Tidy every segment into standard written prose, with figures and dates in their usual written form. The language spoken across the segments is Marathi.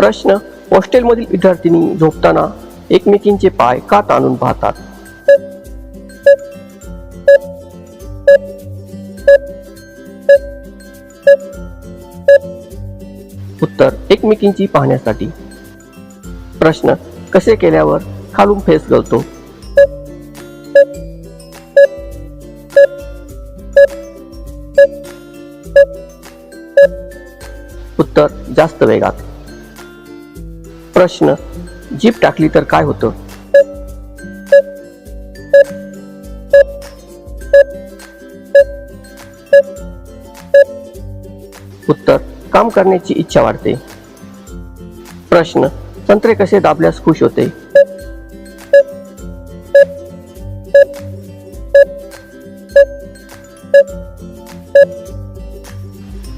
प्रश्न, हॉस्टेलमधील विद्यार्थिनी झोपताना एकमेकींचे पाय का ताणून पाहतात? उत्तर, एकमेकींची पाहण्यासाठी. प्रश्न, कसे केल्यावर खालून फेस गळतो? उत्तर, जास्त वेगात. प्रश्न, जीभ टाकली तर काय होतं? उत्तर, काम करण्याची इच्छा वाढते. प्रश्न, संत्रे कसे दाबल्यास खुश होते?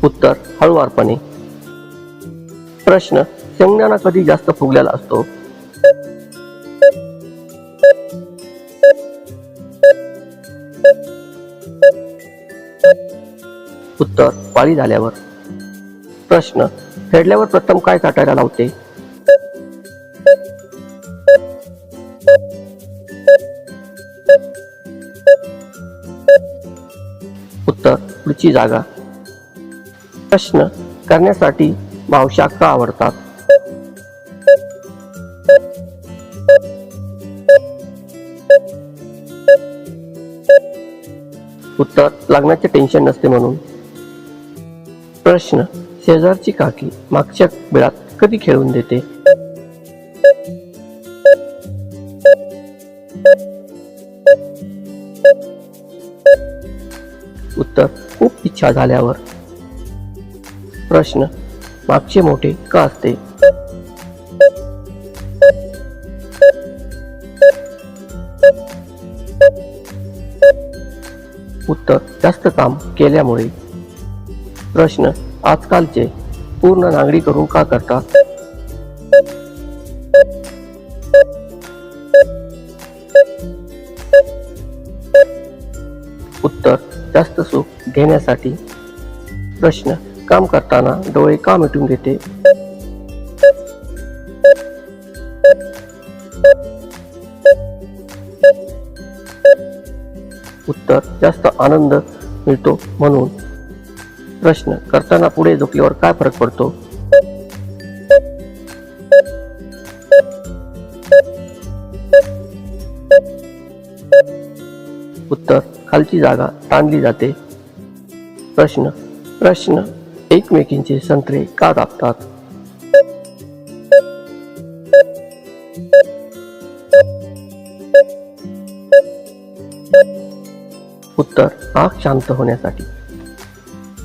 उत्तर, हळुवारपणे. प्रश्न, शेंगदाणा कधी जास्त फुगलेला असतो? उत्तर, पाळी झाल्यावर. प्रश्न, फेडल्यावर प्रथम काय चाटायला लावते? उत्तर, पुढची जागा. प्रश्न, करण्यासाठी मावश्या का आवडतात? उत्तर, लग्नाचे टेन्शन नसते म्हणून. प्रश्न, शेजारची काकी मागच्या बिळात कधी खेळून देते? उत्तर, खूप इच्छा झाल्यावर. प्रश्न, मागचे मोठे का असते? उत्तर, जास्त काम केल्यामुळे. प्रश्न, आजकालचे पूर्ण नांगरी करून का करतात? उत्तर, जास्त सुख घेण्यासाठी. प्रश्न, काम करताना डोळे का मिटून घेते? उत्तर, जास्त आनंद मिळतो म्हणून. प्रश्न, करताना पुढे झुकल्यावर काय फरक पडतो? उत्तर, खालची जागा ताणली जाते. प्रश्न, एकमेकींचे संत्रे का दाबतात? उत्तर, आग शांत होण्यासाठी.